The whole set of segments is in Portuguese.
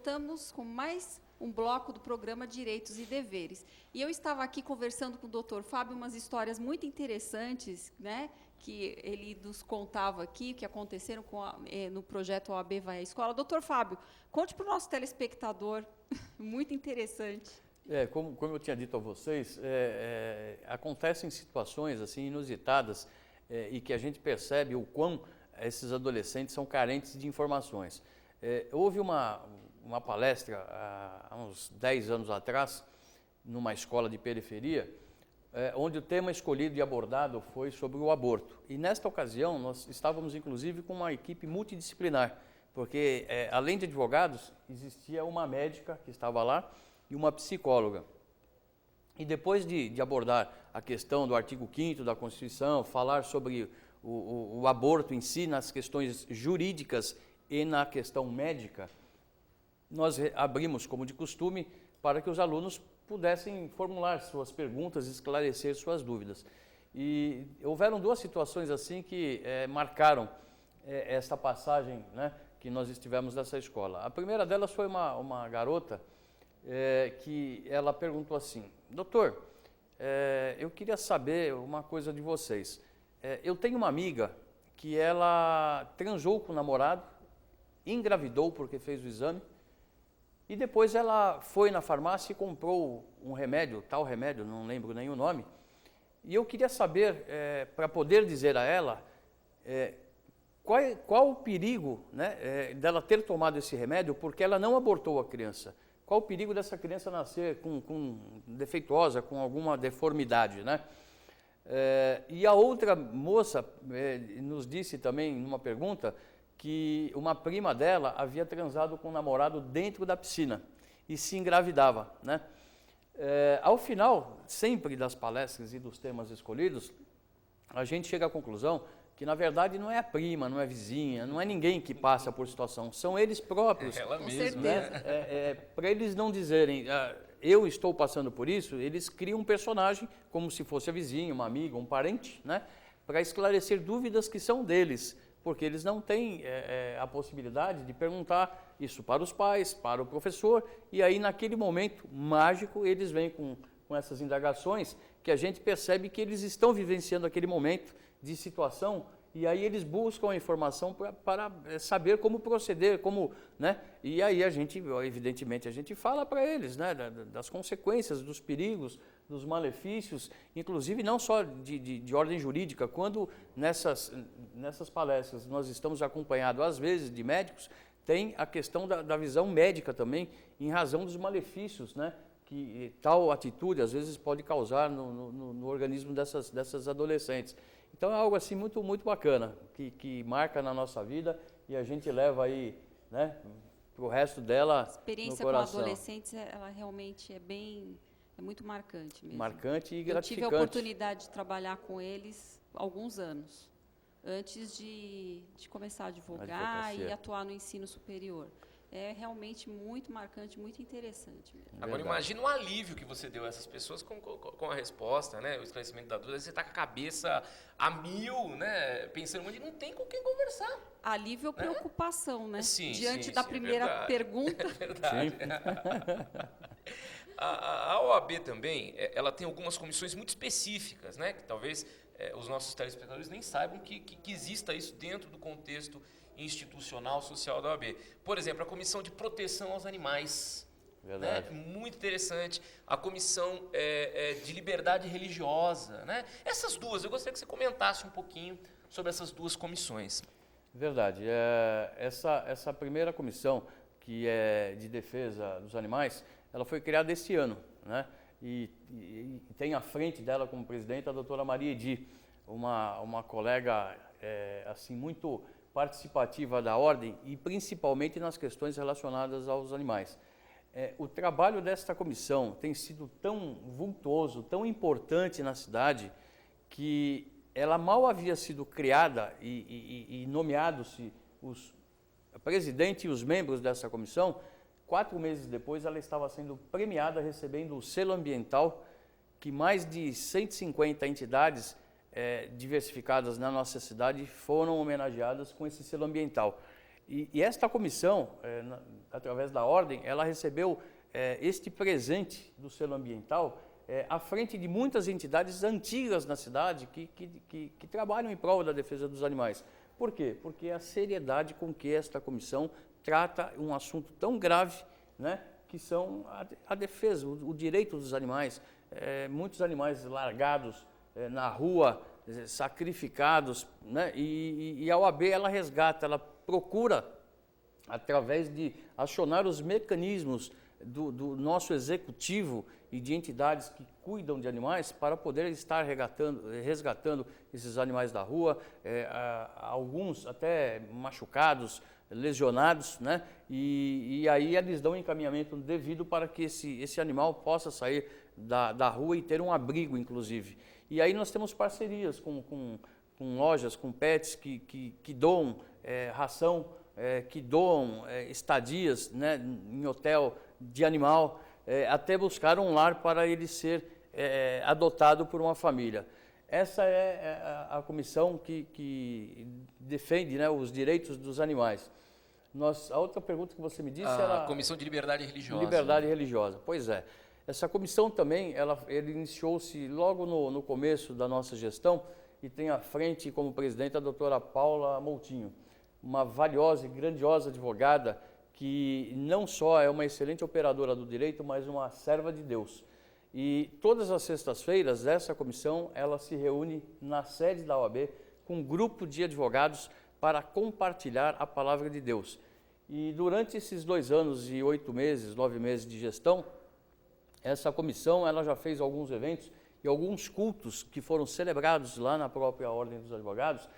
estamos com mais um bloco do programa Direitos e Deveres. E eu estava aqui conversando com o Dr. Fábio umas histórias muito interessantes, né, que ele nos contava aqui, que aconteceram no projeto OAB Vai à Escola. Dr. Fábio, conte para o nosso telespectador, muito interessante. Como eu tinha dito a vocês, acontecem situações assim inusitadas e que a gente percebe o quão esses adolescentes são carentes de informações. Houve uma palestra há uns 10 anos atrás, numa escola de periferia, onde o tema escolhido e abordado foi sobre o aborto. E nesta ocasião nós estávamos inclusive com uma equipe multidisciplinar, porque além de advogados, existia uma médica que estava lá e uma psicóloga. E depois de abordar a questão do artigo 5º da Constituição, falar sobre o aborto em si, nas questões jurídicas e na questão médica, nós abrimos, como de costume, para que os alunos pudessem formular suas perguntas, esclarecer suas dúvidas. E houveram duas situações assim que marcaram esta passagem, né, que nós estivemos nessa escola. A primeira delas foi uma garota que ela perguntou assim: doutor, eu queria saber uma coisa de vocês. Eu tenho uma amiga que ela transou com o namorado, engravidou porque fez o exame, e depois ela foi na farmácia e comprou um remédio, tal remédio, não lembro nem o nome, e eu queria saber, para poder dizer a ela, qual o perigo, né, dela ter tomado esse remédio, porque ela não abortou a criança. Qual o perigo dessa criança nascer com defeituosa, com alguma deformidade, né? E a outra moça nos disse também, numa pergunta, que uma prima dela havia transado com um namorado dentro da piscina e se engravidava, né? Ao final, sempre das palestras e dos temas escolhidos, a gente chega à conclusão que, na verdade, não é a prima, não é a vizinha, não é ninguém que passa por situação, são eles próprios. Ela mesma. Né? Para eles não dizerem, eu estou passando por isso, eles criam um personagem como se fosse a vizinha, uma amiga, um parente, né? Para esclarecer dúvidas que são deles, porque eles não têm a possibilidade de perguntar isso para os pais, para o professor, e aí naquele momento mágico eles vêm com essas indagações que a gente percebe que eles estão vivenciando aquele momento de situação, e aí eles buscam a informação para saber como proceder, né? E aí a gente, evidentemente, a gente fala para eles, né, das consequências, dos perigos, dos malefícios, inclusive não só de ordem jurídica. Quando nessas palestras nós estamos acompanhados, às vezes, de médicos, tem a questão da visão médica também, em razão dos malefícios, né, que tal atitude às vezes pode causar no organismo dessas adolescentes. Então é algo assim muito, muito bacana, que marca na nossa vida e a gente leva aí, né, para o resto dela no coração. A experiência com adolescentes, ela realmente é muito marcante mesmo. Marcante e gratificante. Eu tive a oportunidade de trabalhar com eles há alguns anos, antes de começar a advogar e atuar no ensino superior. É realmente muito marcante, muito interessante mesmo. Agora imagina o alívio que você deu a essas pessoas com a resposta, né? O esclarecimento da dúvida. Você está com a cabeça a mil, né? Pensando, mas não tem com quem conversar. Alívio ou preocupação, né? Sim, diante da primeira pergunta. É verdade. A OAB também, ela tem algumas comissões muito específicas, né? Que talvez os nossos telespectadores nem saibam que exista isso dentro do contexto institucional, social da OAB. Por exemplo, a Comissão de Proteção aos Animais. Verdade. Né? Muito interessante. A Comissão de Liberdade Religiosa. Né? Essas duas, eu gostaria que você comentasse um pouquinho sobre essas duas comissões. Verdade. Essa primeira comissão, que é de defesa dos animais, ela foi criada este ano, né? E tem à frente dela como presidente a doutora Maria Edi, uma colega assim, muito participativa da ordem e principalmente nas questões relacionadas aos animais. O trabalho desta comissão tem sido tão vultuoso, tão importante na cidade, que ela mal havia sido criada e nomeados-se o presidente e os membros dessa comissão. 4 meses depois ela estava sendo premiada, recebendo o selo ambiental, que mais de 150 entidades diversificadas na nossa cidade foram homenageadas com esse selo ambiental. E esta comissão, através da ordem, ela recebeu este presente do selo ambiental à frente de muitas entidades antigas na cidade que trabalham em prol da defesa dos animais. Por quê? Porque a seriedade com que esta comissão trata um assunto tão grave, né, que são a defesa, o direito dos animais. Muitos animais largados na rua, sacrificados, né, e a OAB ela resgata, ela procura, através de acionar os mecanismos do nosso executivo e de entidades que cuidam de animais para poder estar resgatando esses animais da rua, alguns até machucados, lesionados, né? E aí eles dão encaminhamento devido para que esse animal possa sair da rua e ter um abrigo, inclusive. E aí nós temos parcerias com lojas, com pets que doam ração, que doam estadias, né, em hotel de animal, até buscar um lar para ele ser adotado por uma família. Essa é a comissão que defende, né, os direitos dos animais. A outra pergunta que você me disse era... A Comissão de Liberdade Religiosa. Liberdade Religiosa, pois é. Essa comissão também, ele iniciou-se logo no começo da nossa gestão e tem à frente como presidente a doutora Paula Moutinho, uma valiosa e grandiosa advogada que não só é uma excelente operadora do direito, mas uma serva de Deus. E todas as sextas-feiras, essa comissão, ela se reúne na sede da OAB com um grupo de advogados para compartilhar a palavra de Deus. E durante esses 2 anos e 8 meses, 9 meses de gestão, essa comissão ela já fez alguns eventos e alguns cultos que foram celebrados lá na própria Ordem dos Advogados,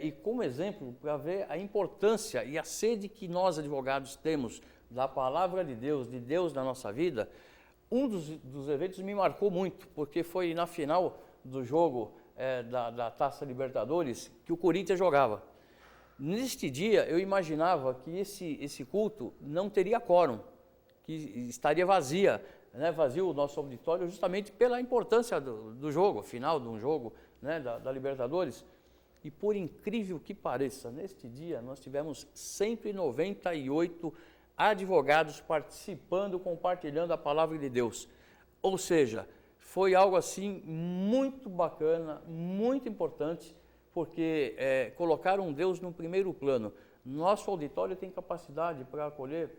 e como exemplo, para ver a importância e a sede que nós advogados temos da palavra de Deus na nossa vida, um dos eventos me marcou muito, porque foi na final do jogo da Taça Libertadores que o Corinthians jogava. Neste dia, eu imaginava que esse culto não teria quórum, que estaria vazio o nosso auditório, justamente pela importância do jogo, final de um jogo, né, da Libertadores. E por incrível que pareça, neste dia nós tivemos 198 advogados participando, compartilhando a palavra de Deus. Ou seja, foi algo assim muito bacana, muito importante, porque colocaram Deus no primeiro plano. Nosso auditório tem capacidade para acolher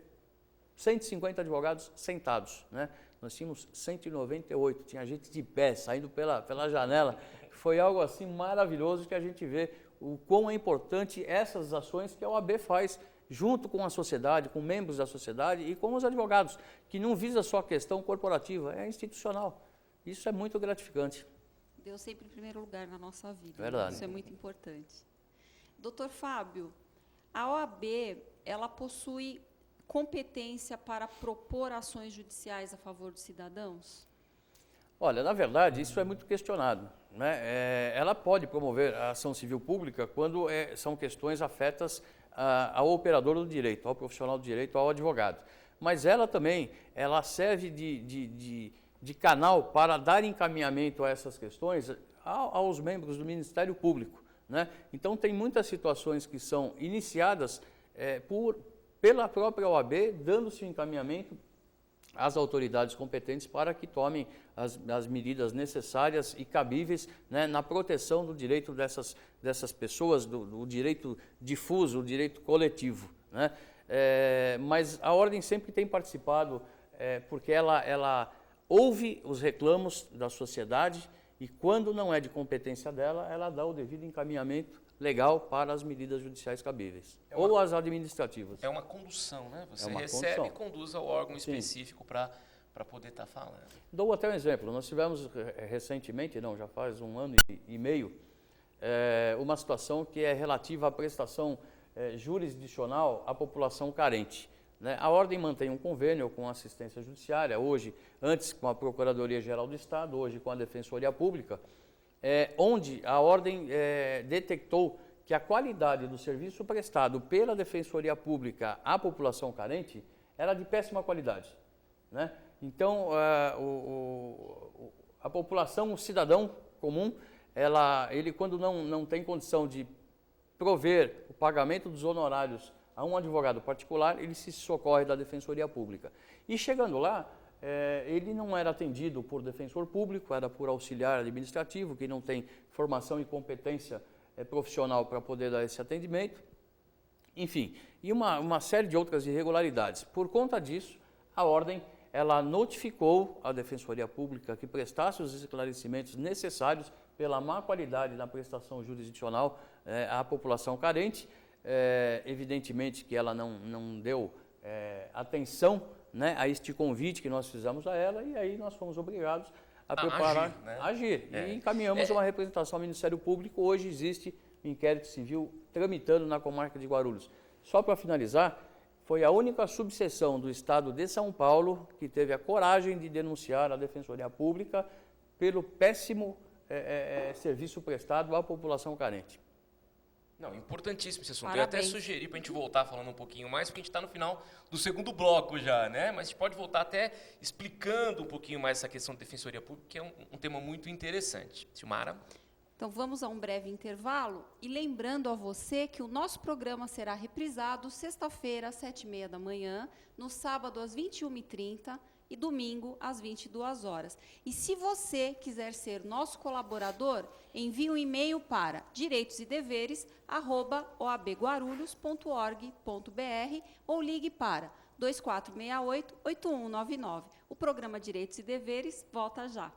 150 advogados sentados, né? Nós tínhamos 198, tinha gente de pé, saindo pela janela. Foi algo assim maravilhoso que a gente vê o quão é importante essas ações que a OAB faz junto com a sociedade, com membros da sociedade e com os advogados, que não visa só a questão corporativa, é institucional. Isso é muito gratificante. Deus sempre em primeiro lugar na nossa vida. Verdade. Isso é muito importante. Doutor Fábio, a OAB, ela possui competência para propor ações judiciais a favor dos cidadãos? Olha, na verdade, isso é muito questionado, né? Ela pode promover a ação civil pública quando são questões afetas ao operador do direito, ao profissional do direito, ao advogado. Mas ela também, ela serve de canal para dar encaminhamento a essas questões aos membros do Ministério Público, né? Então, tem muitas situações que são iniciadas pela própria OAB, dando-se o encaminhamento às autoridades competentes para que tomem as medidas necessárias e cabíveis, né, na proteção do direito dessas pessoas, do direito difuso, o direito coletivo, né? Mas a Ordem sempre tem participado, porque ela ouve os reclamos da sociedade e, quando não é de competência dela, ela dá o devido encaminhamento legal para as medidas judiciais cabíveis, ou as administrativas. É uma condução, né? Você uma recebe condução. e conduz ao órgão Sim. específico para poder estar falando. Dou até um exemplo. Nós tivemos recentemente, já faz 1 ano e meio, uma situação que é relativa à prestação jurisdicional à população carente, né? A Ordem mantém um convênio com a assistência judiciária, hoje, antes com a Procuradoria-Geral do Estado, hoje com a Defensoria Pública, onde a Ordem detectou que a qualidade do serviço prestado pela Defensoria Pública à população carente era de péssima qualidade, né? Então, a população, o cidadão comum, ele quando não tem condição de prover o pagamento dos honorários a um advogado particular, ele se socorre da Defensoria Pública. E chegando lá, ele não era atendido por defensor público, era por auxiliar administrativo, que não tem formação e competência profissional para poder dar esse atendimento. Enfim, e uma série de outras irregularidades. Por conta disso, a Ordem ela notificou a Defensoria Pública que prestasse os esclarecimentos necessários pela má qualidade da prestação jurisdicional à população carente. Evidentemente que ela não deu atenção, né, a este convite que nós fizemos a ela, e aí nós fomos obrigados a preparar, agir, né? agir. E encaminhamos uma representação ao Ministério Público. Hoje existe um inquérito civil tramitando na comarca de Guarulhos. Só para finalizar, foi a única subseção do Estado de São Paulo que teve a coragem de denunciar a Defensoria Pública pelo péssimo serviço prestado à população carente. Não, importantíssimo esse assunto. Parabéns. Eu até sugeri para a gente voltar falando um pouquinho mais, porque a gente está no final do segundo bloco já, né? Mas a gente pode voltar até explicando um pouquinho mais essa questão de defensoria pública, que é um tema muito interessante. Silmara? Então, vamos a um breve intervalo e lembrando a você que o nosso programa será reprisado sexta-feira, às 7h30 da manhã, no sábado, às 21h30 e domingo, às 22 horas. E se você quiser ser nosso colaborador, envie um e-mail para direitosedeveres@oabguarulhos.org.br ou ligue para 2468-8199. O programa Direitos e Deveres volta já.